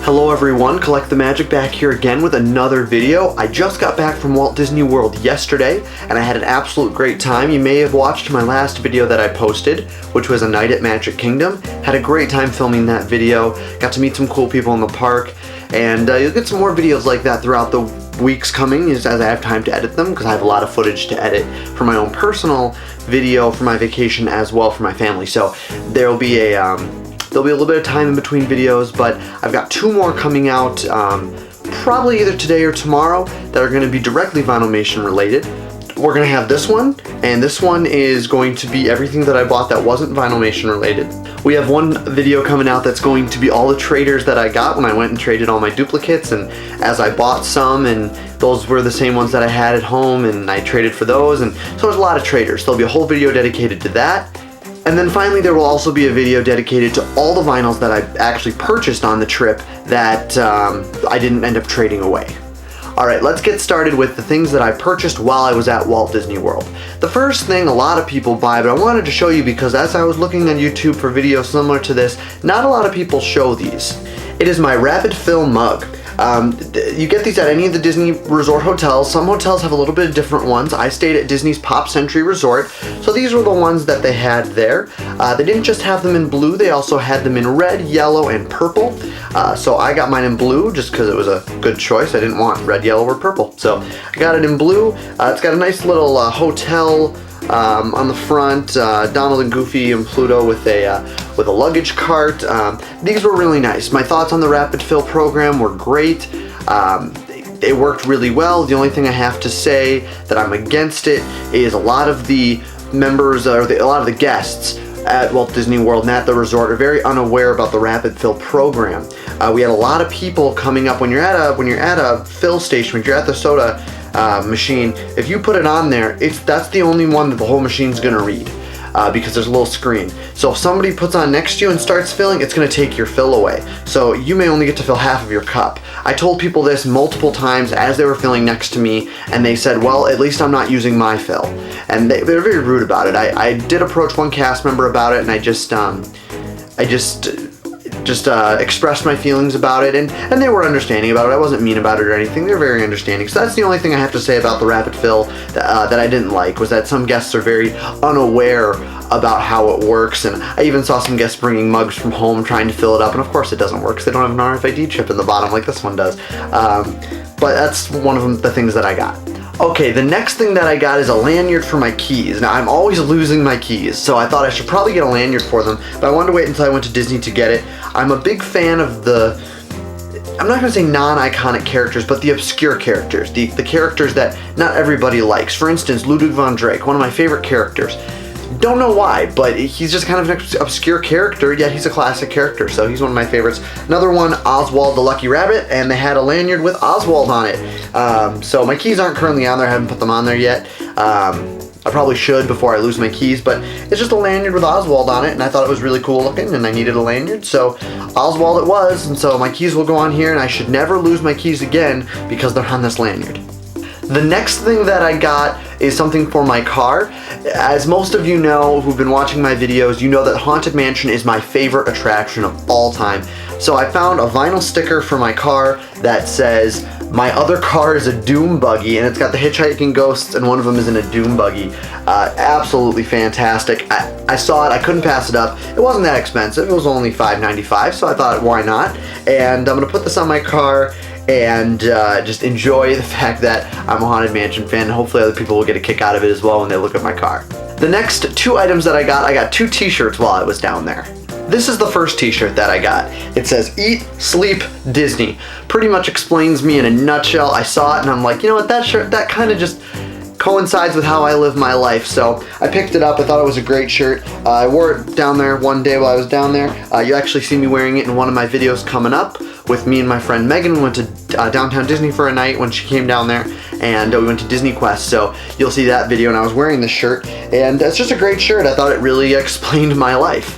Hello everyone, Collect the Magic back here again with another video. I just got back from Walt Disney World yesterday and I had an absolute great time. You may have watched my last video that I posted, which was a night at Magic Kingdom. Had a great time filming that video, got to meet some cool people in the park, and you'll get some more videos like that throughout the weeks coming as I have time to edit them, because I have a lot of footage to edit for my own personal video for my vacation as well for my family. So there'll be a little bit of time in between videos, but I've got two more coming out probably either today or tomorrow that are going to be directly vinylmation related. We're going to have this one, and this one is going to be everything that I bought that wasn't vinylmation related. We have one video coming out that's going to be all the traders that I got when I went and traded all my duplicates, and as I bought some, and those were the same ones that I had at home, and I traded for those, and so there's a lot of traders. There'll be a whole video dedicated to that. And then finally there will also be a video dedicated to all the vinyls that I actually purchased on the trip that I didn't end up trading away. Alright, let's get started with the things that I purchased while I was at Walt Disney World. The first thing a lot of people buy, but I wanted to show you because as I was looking on YouTube for videos similar to this, not a lot of people show these. It is my Rapid Fill mug. You get these at any of the Disney Resort hotels. Some hotels have a little bit of different ones. I stayed at Disney's Pop Century Resort, so these were the ones that they had there. They didn't just have them in blue, they also had them in red, yellow, and purple. So I got mine in blue just because it was a good choice. I didn't want red, yellow, or purple. So I got it in blue. It's got a nice little hotel on the front, Donald and Goofy and Pluto with a luggage cart. These were really nice. My thoughts on the Rapid Fill program were great. They worked really well. The only thing I have to say that I'm against it is a lot of the members or a lot of the guests at Walt Disney World and at the resort are very unaware about the Rapid Fill program. We had a lot of people coming up when you're at a fill station, when you're at the soda machine. If you put it on there, that's the only one that the whole machine's gonna read. Because there's a little screen. So if somebody puts on next to you and starts filling, it's going to take your fill away. So you may only get to fill half of your cup. I told people this multiple times as they were filling next to me, and they said, well, at least I'm not using my fill. And they were very rude about it. I did approach one cast member about it, and I just expressed my feelings about it, and they were understanding about it. I wasn't mean about it or anything. They're very understanding. So that's the only thing I have to say about the Rapid Fill that I didn't like, was that some guests are very unaware about how it works, and I even saw some guests bringing mugs from home trying to fill it up, and of course it doesn't work because they don't have an RFID chip in the bottom like this one does. But that's one of the things that I got. Okay, the next thing that I got is a lanyard for my keys. Now, I'm always losing my keys, so I thought I should probably get a lanyard for them, but I wanted to wait until I went to Disney to get it. I'm a big fan of I'm not going to say non-iconic characters, but the obscure characters, the characters that not everybody likes. For instance, Ludwig von Drake, one of my favorite characters. Don't know why, but he's just kind of an obscure character, yet he's a classic character, so he's one of my favorites. Another one, Oswald the Lucky Rabbit, and they had a lanyard with Oswald on it. So my keys aren't currently on there, I haven't put them on there yet. I probably should before I lose my keys, but it's just a lanyard with Oswald on it, and I thought it was really cool looking, and I needed a lanyard, so Oswald it was, and so my keys will go on here, and I should never lose my keys again because they're on this lanyard. The next thing that I got is something for my car. As most of you know who've been watching my videos, you know that Haunted Mansion is my favorite attraction of all time. So I found a vinyl sticker for my car that says, "My other car is a Doom buggy," and it's got the hitchhiking ghosts, and one of them is in a Doom buggy. Absolutely fantastic. I saw it, I couldn't pass it up. It wasn't that expensive, it was only $5.95, so I thought, why not? And I'm gonna put this on my car and just enjoy the fact that I'm a Haunted Mansion fan, and hopefully other people will get a kick out of it as well when they look at my car. The next two items that I got two t-shirts while I was down there. This is the first t-shirt that I got. It says, "Eat, Sleep, Disney." Pretty much explains me in a nutshell. I saw it and I'm like, you know what, that shirt, that kind of just coincides with how I live my life, so I picked it up. I thought it was a great shirt. I wore it down there one day while I was down there. You actually see me wearing it in one of my videos coming up with me and my friend Megan. We went to downtown Disney for a night when she came down there, and we went to Disney Quest, so you'll see that video, and I was wearing this shirt, and it's just a great shirt. I thought it really explained my life.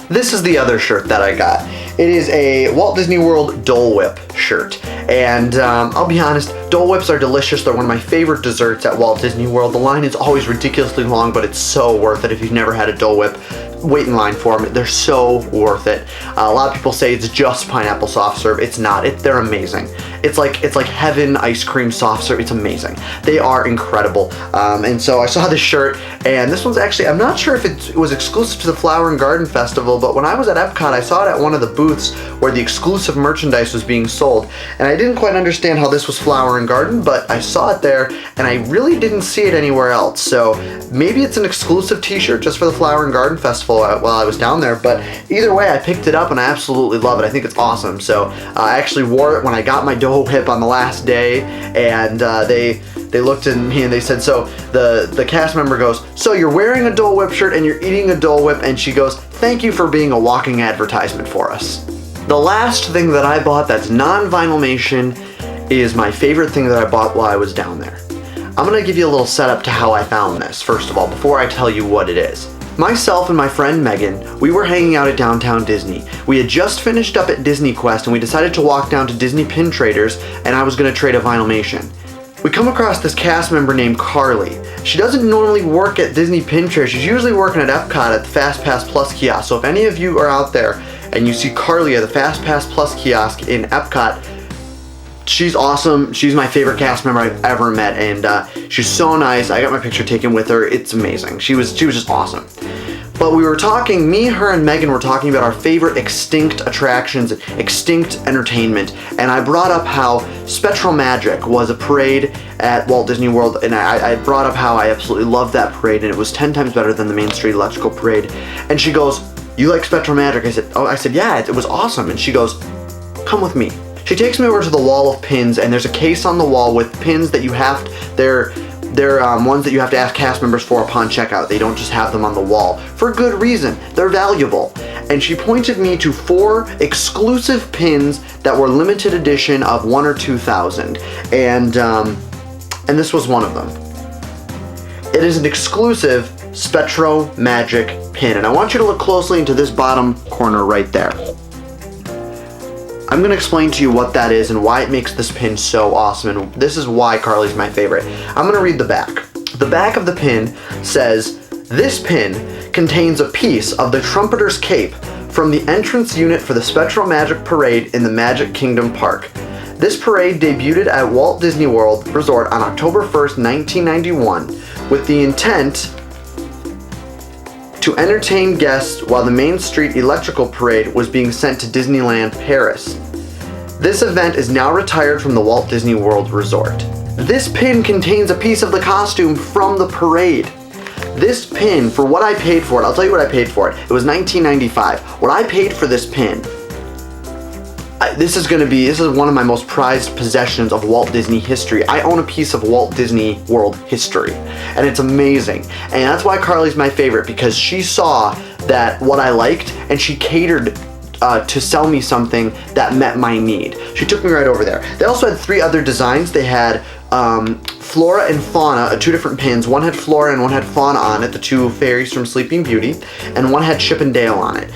This is the other shirt that I got. It is a Walt Disney World Dole Whip shirt, and I'll be honest, Dole Whips are delicious. They're one of my favorite desserts at Walt Disney World. The line is always ridiculously long, but it's so worth it if you've never had a Dole Whip. wait in line for them. They're so worth it. A lot of people say it's just pineapple soft serve. It's not. They're amazing. It's like heaven ice cream soft serve. It's amazing. They are incredible. And so I saw this shirt, and this one's actually, I'm not sure if it was exclusive to the Flower and Garden Festival, but when I was at Epcot, I saw it at one of the booths where the exclusive merchandise was being sold, and I didn't quite understand how this was Flower and Garden, but I saw it there, and I really didn't see it anywhere else. So maybe it's an exclusive t-shirt just for the Flower and Garden Festival while I was down there, but either way, I picked it up and I absolutely love it. I think it's awesome. So I actually wore it when I got my Dole Whip on the last day, and they looked at me and they said, so the cast member goes, so you're wearing a Dole Whip shirt and you're eating a Dole Whip, and she goes, thank you for being a walking advertisement for us. The last thing that I bought that's non-vinylmation is my favorite thing that I bought while I was down there. I'm gonna give you a little setup to how I found this, first of all, before I tell you what it is. Myself and my friend Megan, we were hanging out at Downtown Disney. We had just finished up at Disney Quest and we decided to walk down to Disney Pin Traders, and I was gonna trade a Vinylmation. We come across this cast member named Carly. She doesn't normally work at Disney Pin Traders. She's usually working at Epcot at the Fast Pass Plus kiosk. So if any of you are out there and you see Carly at the Fast Pass Plus kiosk in Epcot, she's awesome. She's my favorite cast member I've ever met, and she's so nice. I got my picture taken with her. It's amazing. She was just awesome. But we were talking, me, her, and Megan were talking about our favorite extinct attractions, extinct entertainment, and I brought up how Spectral Magic was a parade at Walt Disney World, and I brought up how I absolutely loved that parade, and it was 10 times better than the Main Street Electrical Parade. And she goes, you like Spectral Magic? I said, yeah, it was awesome. And she goes, come with me. She takes me over to the wall of pins, and there's a case on the wall with pins that you have, they're ones that you have to ask cast members for upon checkout. They don't just have them on the wall. For good reason. They're valuable. And she pointed me to 4 exclusive pins that were limited edition of 1 or 2,000. And this was one of them. It is an exclusive Spectral Magic pin. And I want you to look closely into this bottom corner right there. I'm going to explain to you what that is and why it makes this pin so awesome, and this is why Carly's my favorite. I'm going to read the back. The back of the pin says, this pin contains a piece of the Trumpeter's Cape from the entrance unit for the Spectral Magic Parade in the Magic Kingdom Park. This parade debuted at Walt Disney World Resort on October 1st, 1991, with the intent to entertain guests while the Main Street Electrical Parade was being sent to Disneyland Paris. This event is now retired from the Walt Disney World Resort. This pin contains a piece of the costume from the parade. This pin, for what I paid for it, I'll tell you what I paid for it. It was $19.95. What I paid for this pin, this is one of my most prized possessions of Walt Disney history. I own a piece of Walt Disney World history, and it's amazing. And that's why Carly's my favorite, because she saw that what I liked, and she catered to sell me something that met my need. She took me right over there. They also had 3 other designs. They had Flora and Fauna, 2 different pins. One had Flora and one had Fauna on it, the 2 fairies from Sleeping Beauty, and one had Chip and Dale on it.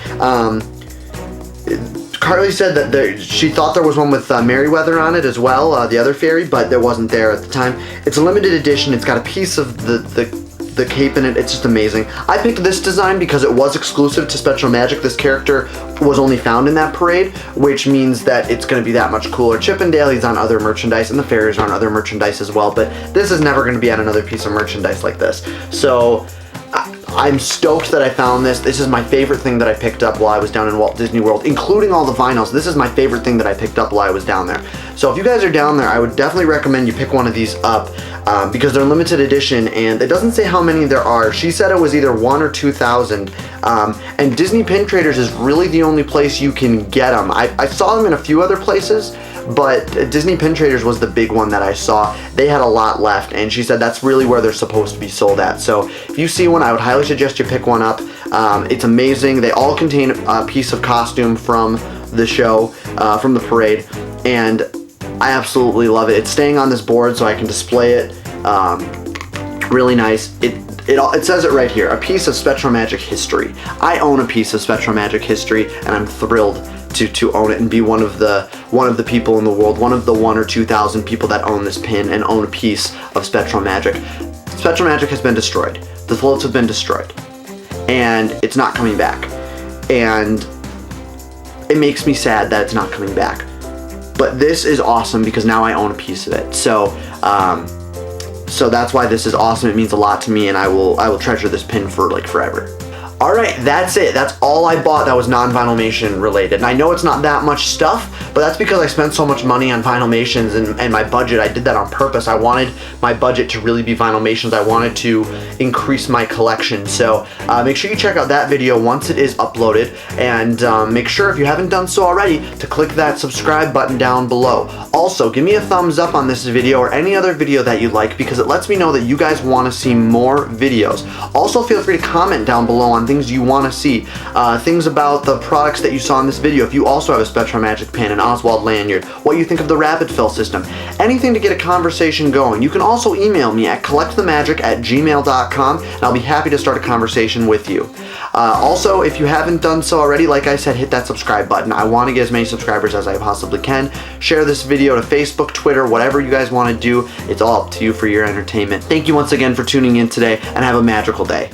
Carly said that she thought there was one with Merryweather on it as well, the other fairy, but there wasn't there at the time. It's a limited edition. It's got a piece of the cape in it. It's just amazing. I picked this design because it was exclusive to Spectral Magic. This character was only found in that parade, which means that it's going to be that much cooler. Chip and Dale, he's on other merchandise, and the fairies are on other merchandise as well, but this is never going to be on another piece of merchandise like this. So I'm stoked that I found this. This is my favorite thing that I picked up while I was down in Walt Disney World, including all the vinyls. This is my favorite thing that I picked up while I was down there. So if you guys are down there, I would definitely recommend you pick one of these up because they're limited edition, and it doesn't say how many there are. She said it was either 1 or 2,000, and Disney Pin Traders is really the only place you can get them. I saw them in a few other places, but Disney Pin Traders was the big one that I saw. They had a lot left, and she said that's really where they're supposed to be sold at. So if you see one, I would highly suggest you pick one up. It's amazing. They all contain a piece of costume from the show, from the parade, and I absolutely love it. It's staying on this board so I can display it. Really nice. It says it right here, a piece of Spectral Magic history. I own a piece of Spectral Magic history, and I'm thrilled to own it and be one of the people in the world, one of the 1 or 2,000 people that own this pin and own a piece of Spectral Magic. Spectral Magic has been destroyed. The floats have been destroyed. and it's not coming back. And it makes me sad that it's not coming back. But this is awesome because now I own a piece of it. So that's why this is awesome. It means a lot to me, and I will treasure this pin for like forever. All right, that's it. That's all I bought that was non-vinylmation related. And I know it's not that much stuff, but that's because I spent so much money on vinylmations and my budget. I did that on purpose. I wanted my budget to really be vinylmations. I wanted to increase my collection. So make sure you check out that video once it is uploaded, and make sure, if you haven't done so already, to click that subscribe button down below. Also, give me a thumbs up on this video or any other video that you like, because it lets me know that you guys want to see more videos. Also, feel free to comment down below on things you want to see, things about the products that you saw in this video. If you also have a SpectraMagic pin, an Oswald lanyard, what you think of the rapid fill system, anything to get a conversation going. You can also email me at collectthemagic@gmail.com, and I'll be happy to start a conversation with you. Also, if you haven't done so already, like I said, hit that subscribe button. I want to get as many subscribers as I possibly can. Share this video to Facebook, Twitter, whatever you guys want to do. It's all up to you for your entertainment. Thank you once again for tuning in today, and have a magical day.